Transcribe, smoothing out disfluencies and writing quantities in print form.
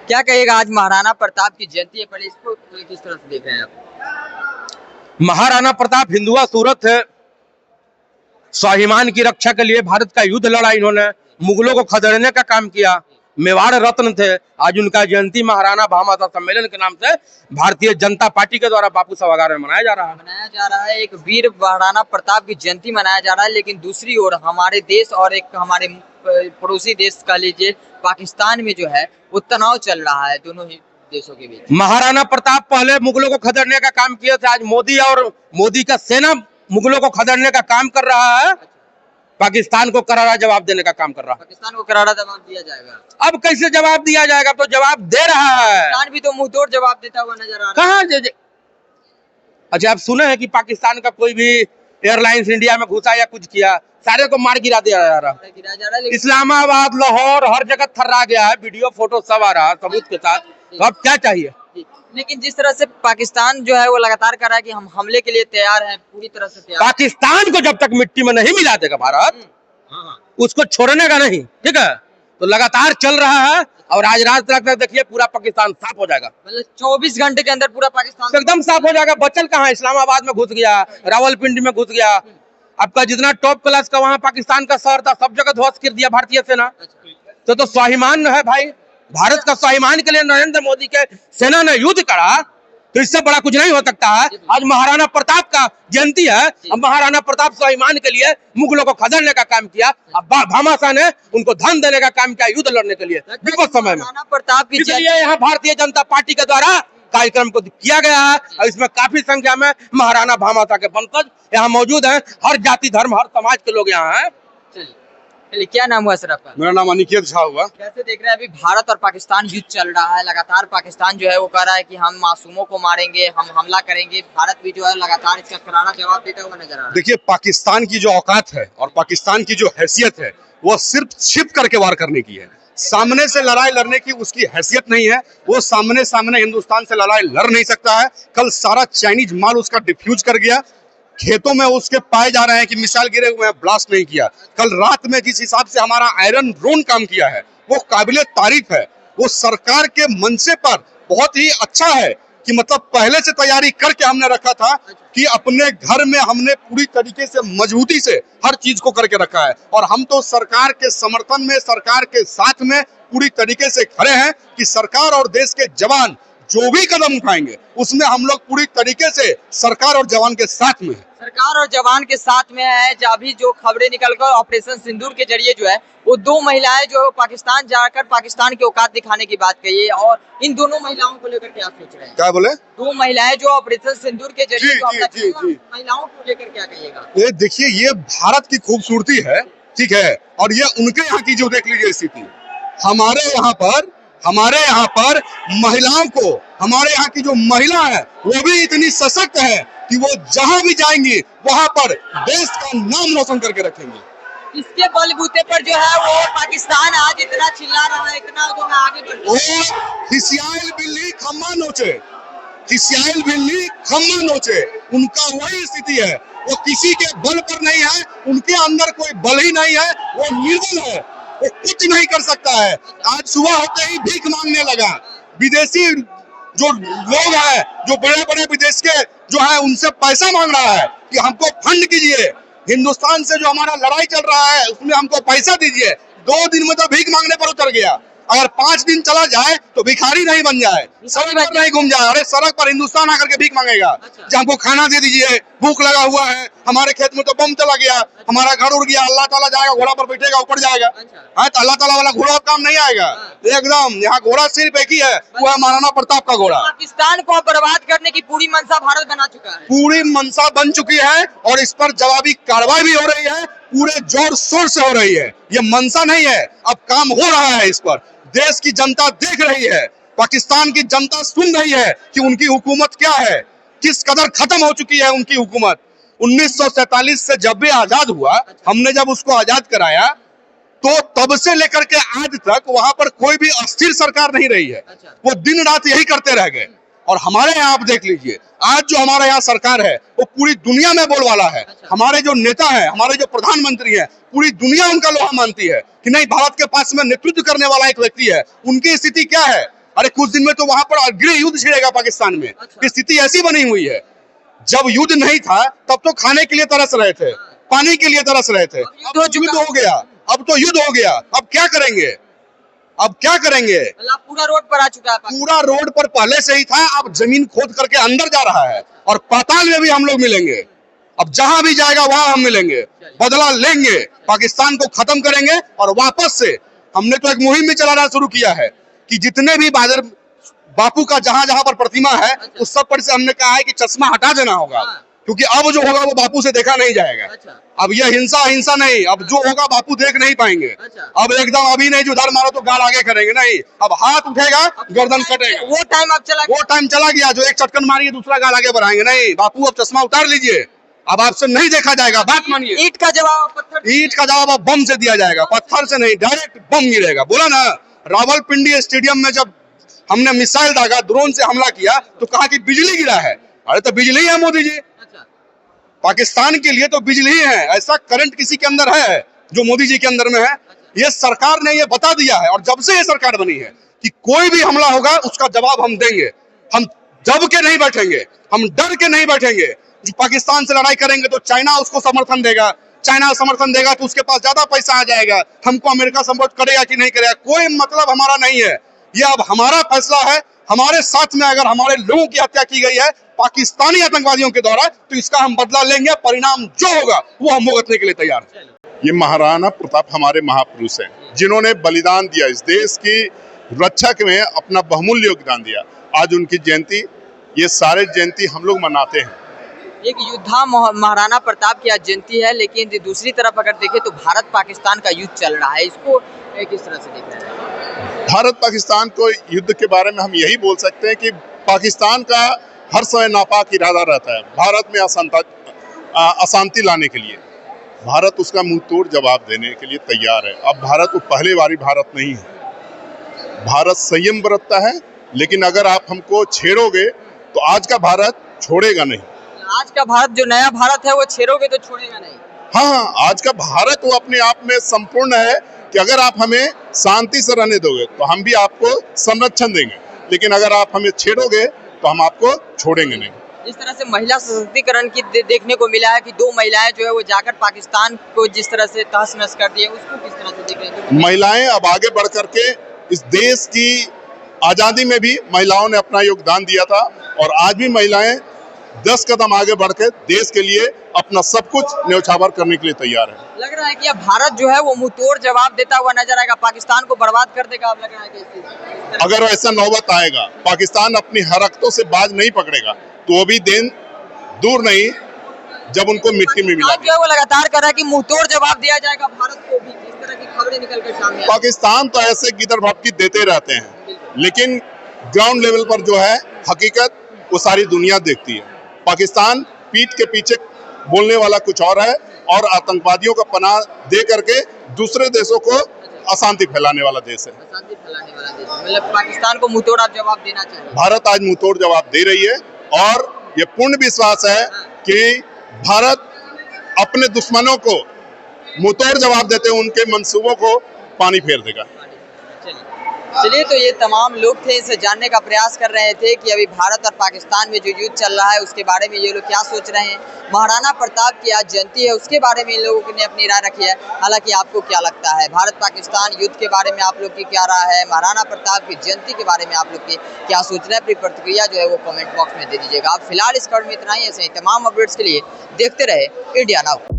क्या कहिएगा, आज महाराणा प्रताप की जयंती है, पहले इसको किस तरह से देख रहे हैं आप? महाराणा प्रताप हिंदुआ सूरत है। स्वाभिमान की रक्षा के लिए भारत का युद्ध लड़ा इन्होंने, मुगलों को खदेड़ने का काम किया, मेवाड़ रत्न थे। आज उनका जयंती महाराणा भामाशाह सम्मेलन के नाम से भारतीय जनता पार्टी के द्वारा बापू सभागार में मनाया जा रहा है। एक वीर महाराणा प्रताप की जयंती मनाया जा रहा है, लेकिन दूसरी ओर हमारे देश और एक हमारे पड़ोसी देश का लीजिए पाकिस्तान में जो है वो तनाव चल रहा है दोनों ही देशों के बीच। महाराणा प्रताप पहले मुगलों को खदेड़ने का काम किए थे, आज मोदी का सेना मुगलों को खदेड़ने का काम कर रहा है। पाकिस्तान को करारा जवाब देने का काम कर रहा है। पाकिस्तान को करारा जवाब दिया जाएगा। अब कैसे जवाब दिया जाएगा? तो जवाब दे रहा है। पाकिस्तान भी तो मुंहतोड़ जवाब देता हुआ नजर आ रहा है। कहाँ? अच्छा, आप सुने हैं कि पाकिस्तान का कोई भी एयरलाइंस इंडिया में घुसा या कुछ किया? सारे को मार गिरा दिया जा रहा है। इस्लामाबाद, लाहौर, हर जगह थर्रा गया है। वीडियो फोटो सब आ रहा है सबूत के साथ। तो अब क्या चाहिए? लेकिन जिस तरह से पाकिस्तान जो है वो लगातार कर रहा है कि हम हमले के लिए तैयार हैं, पूरी तरह से तैयार। पाकिस्तान को जब तक मिट्टी में नहीं मिला देगा भारत, उसको छोड़ने का नहीं, ठीक है? तो लगातार चल रहा है और आज रात तक देखिए पूरा पाकिस्तान साफ हो जाएगा। मतलब 24 घंटे के अंदर पूरा पाकिस्तान एकदम साफ हो जाएगा। बचल कहाँ? इस्लामाबाद में घुस गया, रावलपिंडी में घुस गया। आपका जितना टॉप क्लास का वहाँ पाकिस्तान का शहर था सब जगह ध्वस्त कर दिया भारतीय सेना। तो स्वाभिमान है भाई, भारत का स्वाभिमान के लिए नरेंद्र मोदी के सेना ने युद्ध करा, तो इससे बड़ा कुछ नहीं हो सकता है। आज महाराणा प्रताप का जयंती है। अब महाराणा प्रताप स्वाभिमान के लिए मुगलों को खदेड़ने का काम किया, अब भामाशाह ने उनको धन देने का काम किया युद्ध लड़ने के लिए विगत समय में। महाराणा प्रताप की इसलिए यहाँ भारतीय जनता पार्टी के द्वारा कार्यक्रम को किया गया है और इसमें काफी संख्या में महाराणा भामाशाह के वंशज यहाँ मौजूद हैं। हर जाति धर्म हर समाज के लोग यहाँ हैं। चलिए, क्या नाम हुआ सर आपका? मेरा नाम अनिकेत झा हुआ। कैसे देख रहे हैं, अभी भारत और पाकिस्तान युद्ध चल रहा है, लगातार पाकिस्तान जो है वो कह रहा है कि हम मासूमों को मारेंगे, हम हमला करेंगे। भारत भी जो है लगातार इसका करारा जवाब देता हुआ नजर आ रहा है। देखिए, पाकिस्तान की जो औकात है और पाकिस्तान की जो हैसियत है वो सिर्फ छिप करके वार करने की है। सामने से लड़ाई लड़ने की उसकी हैसियत नहीं है। वो सामने हिंदुस्तान से लड़ाई लड़ नहीं सकता है। कल सारा चाइनीज माल उसका डिफ्यूज कर गया। खेतों में उसके पाए जा रहे हैं कि मिसाइल गिरे हुए हैं, ब्लास्ट नहीं किया। कल रात में जिस हिसाब से हमारा आयरन ड्रोन काम किया है वो काबिले तारीफ है। वो सरकार के मंशे पर बहुत ही अच्छा है कि मतलब पहले से तैयारी करके हमने रखा था कि अपने घर में हमने पूरी तरीके से मजबूती से हर चीज को करके रखा है। और हम तो सरकार के समर्थन में, सरकार के साथ में पूरी तरीके से खड़े हैं कि सरकार और देश के जवान जो भी कदम उठाएंगे उसमें हम लोग पूरी तरीके से सरकार और जवान के साथ में है। सरकार और जवान के साथ में है। अभी जो खबरें निकलकर ऑपरेशन सिंदूर के जरिए जो है वो 2 महिलाएं जो पाकिस्तान जाकर पाकिस्तान की औकात दिखाने की बात कही है, और इन दोनों महिलाओं को लेकर क्या सोच रहे हैं? क्या बोले? 2 महिलाएं जो ऑपरेशन सिंदूर के जरिए जी। महिलाओं को लेकर क्या कहिएगा? ये देखिए, ये भारत की खूबसूरती है, ठीक है, और ये उनके यहाँ की जो देख लीजिए स्थिति। हमारे यहाँ पर महिलाओं को, हमारे यहाँ की जो महिला है वो भी इतनी सशक्त है कि वो जहाँ भी जाएंगी वहाँ पर देश का नाम रोशन करके रखेंगे। इसके बलबूते पर जो है वो पाकिस्तान आज इतना चिल्ला रहा है, इतना जो है आगे बढ़ रहा है। हिसियाइल बिल्ली खम्मा नोचे, हिसियाइल बिल्ली खम्मा नोचे, उनका वही स्थिति है। वो किसी के बल पर नहीं है, उनके अंदर कोई बल ही नहीं है, वो निर्बल है, वो कुछ नहीं कर सकता है। आज सुबह होते ही भीख मांगने लगा। विदेशी जो लोग हैं, जो बड़े बड़े विदेश के जो है, उनसे पैसा मांग रहा है कि हमको फंड कीजिए, हिंदुस्तान से जो हमारा लड़ाई चल रहा है उसमें हमको पैसा दीजिए। 2 दिन में तो भीख मांगने पर उतर गया। अगर 5 दिन चला जाए तो भिखारी नहीं बन जाए, सड़क पर नहीं घूम जाए। अरे सड़क पर हिंदुस्तान आकर के भीख मांगेगा कि हमको खाना दे दीजिए, भूख लगा हुआ है, हमारे खेत में तो बम चला गया, हमारा घर उड़ गया। अल्लाह ताला जाएगा, घोड़ा पर बैठेगा, ऊपर जाएगा। हाँ, तो अल्लाह ताला वाला घोड़ा काम नहीं आएगा एकदम। यहाँ घोड़ा सिर्फ एक ही है, वो है महाराणा प्रताप का घोड़ा। पाकिस्तान को बर्बाद करने की पूरी मंशा भारत बना चुका है, पूरी मंशा बन चुकी है और इस पर जवाबी कार्रवाई भी हो रही है, पूरे जोर शोर से हो रही है। ये मंशा नहीं है, अब काम हो रहा है। इस पर देश की जनता देख रही है, पाकिस्तान की जनता सुन रही है कि उनकी हुकूमत क्या है, किस कदर खत्म हो चुकी है उनकी हुकूमत। 1947 से जब भी आजाद हुआ, हमने जब उसको आजाद कराया तो तब से लेकर के आज तक वहां पर कोई भी अस्थिर सरकार नहीं रही है। वो दिन रात यही करते रह गए। और हमारे यहाँ आप देख लीजिए, आज जो हमारे यहाँ सरकार है वो पूरी दुनिया में बोलबाला है। हमारे जो नेता है, हमारे जो प्रधानमंत्री है, पूरी दुनिया उनका लोहा मानती है कि नहीं, भारत के पास में नेतृत्व करने वाला एक व्यक्ति है। उनकी स्थिति क्या है? अरे कुछ दिन में तो वहां पर गृह युद्ध छिड़ेगा पाकिस्तान में। स्थिति ऐसी बनी हुई है, जब युद्ध नहीं था तब तो खाने के लिए तरस रहे थे, पानी के लिए तरस रहे थे। अब तो युद्ध हो गया, अब तो युद्ध हो गया, अब क्या करेंगे? अब क्या करेंगे? पूरा रोड पर आ चुका है पूरा रोड पर पहले से ही था, अब जमीन खोद करके अंदर जा रहा है और पाताल में भी हम लोग मिलेंगे। अब जहां भी जाएगा वहां हम मिलेंगे, बदला लेंगे, पाकिस्तान को खत्म करेंगे। और वापस से हमने तो एक मुहिम भी चलाना शुरू किया है कि जितने भी बापू का जहां जहां पर प्रतिमा है उस सब पर से हमने कहा है कि चश्मा हटा देना होगा, क्योंकि अब जो होगा वो बापू से देखा नहीं जाएगा। अब यह हिंसा नहीं, अब जो होगा बापू देख नहीं पाएंगे। अब एकदम अभी नहीं, जो उधर मारो तो गाल आगे करेंगे, नहीं, अब हाथ उठेगा गर्दन कटेगा। वो टाइम चला गया जो एक चटकन मारिए दूसरा गाल आगे बढ़ाएंगे। नहीं बापू, अब चश्मा उतार लीजिए, अब आपसे नहीं देखा जाएगा, बात मानिए। ईंट का जवाब अब बम से दिया जाएगा, पत्थर से नहीं, डायरेक्ट बम गिरेगा। बोला ना, रावलपिंडी स्टेडियम में जब हमने मिसाइल दागा, ड्रोन से हमला किया तो कहा कि बिजली गिरा है। अरे तो बिजली है मोदी जी, पाकिस्तान के लिए तो बिजली ही है। ऐसा करंट किसी के अंदर है जो मोदी जी के अंदर में है? ये सरकार ने ये बता दिया है, और जब से ये सरकार बनी है कि कोई भी हमला होगा उसका जवाब हम देंगे। हम दब के नहीं बैठेंगे, हम डर के नहीं बैठेंगे। जो पाकिस्तान से लड़ाई करेंगे तो चाइना उसको समर्थन देगा, चाइना समर्थन देगा तो उसके पास ज्यादा पैसा आ जाएगा। हमको अमेरिका सपोर्ट करेगा कि नहीं करेगा, कोई मतलब हमारा नहीं है। ये अब हमारा फैसला है। हमारे साथ में अगर हमारे लोगों की हत्या की गई है पाकिस्तानी आतंकवादियों के द्वारा, तो इसका हम बदला लेंगे। परिणाम जो होगा वो हम भुगतने के लिए तैयार हैं। ये महाराणा प्रताप हमारे महापुरुष हैं, जिन्होंने बलिदान दिया, इस देश की रक्षा में अपना बहुमूल्य योगदान दिया। आज उनकी जयंती, ये सारे जयंती हम लोग मनाते हैं। एक योद्धा महाराणा प्रताप की आज जयंती है, लेकिन दूसरी तरफ अगर देखें तो भारत पाकिस्तान का युद्ध चल रहा है, इसको किस तरह से देख रहे हैं? भारत पाकिस्तान को युद्ध के बारे में हम यही बोल सकते हैं कि पाकिस्तान का हर समय नापाक इरादा रहता है भारत में अशांति लाने के लिए। भारत उसका मुंह तोड़ जवाब देने के लिए तैयार है। अब भारत वो पहले वाली भारत नहीं है। भारत संयम बरतता है, लेकिन अगर आप हमको छेड़ोगे तो आज का भारत छोड़ेगा नहीं। आज का भारत, जो नया भारत है, वो छेड़ोगे तो छोड़ेगा नहीं। हाँ, आज का भारत वो अपने आप में संपूर्ण है कि अगर आप हमें शांति से रहने दोगे तो हम भी आपको संरक्षण देंगे, लेकिन अगर आप हमें छेड़ोगे तो हम आपको छोड़ेंगे नहीं। इस तरह से महिला सशक्तिकरण की देखने को मिला है कि 2 महिलाएं जो है वो जाकर पाकिस्तान को जिस तरह से तहस नहस कर दिए, उसको किस तरह से देख रहे हैं? महिलाएं अब आगे बढ़ करके इस देश की आजादी में भी महिलाओं ने अपना योगदान दिया था, और आज भी महिलाएं 10 कदम आगे बढ़ के देश के लिए अपना सब कुछ न्यौछावर करने के लिए तैयार है। लग रहा है कि अब भारत जो है वो मुंह तोड़ जवाब देता हुआ नजर आएगा, पाकिस्तान को बर्बाद कर देगा। अब लग रहा है कि अगर ऐसा नौबत आएगा, पाकिस्तान अपनी हरकतों से बाज नहीं पकड़ेगा तो वो भी दिन दूर नहीं जब उनको मिट्टी में मिला जो है वो लगातार कर रहा है कि मुंह तोड़ जवाब दिया जाएगा भारत को भी। इस तरह की खबरें निकल कर सामने पाकिस्तान तो ऐसे गिदर भटकी देते रहते हैं, लेकिन ग्राउंड लेवल पर जो है हकीकत वो सारी दुनिया देखती है। पाकिस्तान पीठ के पीछे बोलने वाला कुछ और है, और आतंकवादियों का पनाह दे करके दूसरे देशों को अशांति फैलाने वाला देश है। अशांति फैलाने वाला देश, मतलब पाकिस्तान को मुंहतोड़ जवाब देना चाहिए। भारत आज मुंहतोड़ जवाब दे रही है, और ये पूर्ण विश्वास है कि भारत अपने दुश्मनों को मुंहतोड़ जवाब देते हुए उनके मंसूबों को पानी फेर देगा। चलिए, तो ये तमाम लोग थे, इसे जानने का प्रयास कर रहे थे कि अभी भारत और पाकिस्तान में जो युद्ध चल रहा है उसके बारे में ये लोग क्या सोच रहे हैं। महाराणा प्रताप की आज जयंती है, उसके बारे में इन लोगों ने अपनी राय रखी है। हालांकि आपको क्या लगता है, भारत पाकिस्तान युद्ध के बारे में आप लोग की क्या राय है, महाराणा प्रताप की जयंती के बारे में आप लोग की क्या सोच रहे हैं? अपनी प्रतिक्रिया जो है वो कमेंट बॉक्स में दे दीजिएगा। आप फिलहाल इस खबर में इतना ही। ऐसे ही तमाम अपडेट्स के लिए देखते रहे इंडिया नाउ।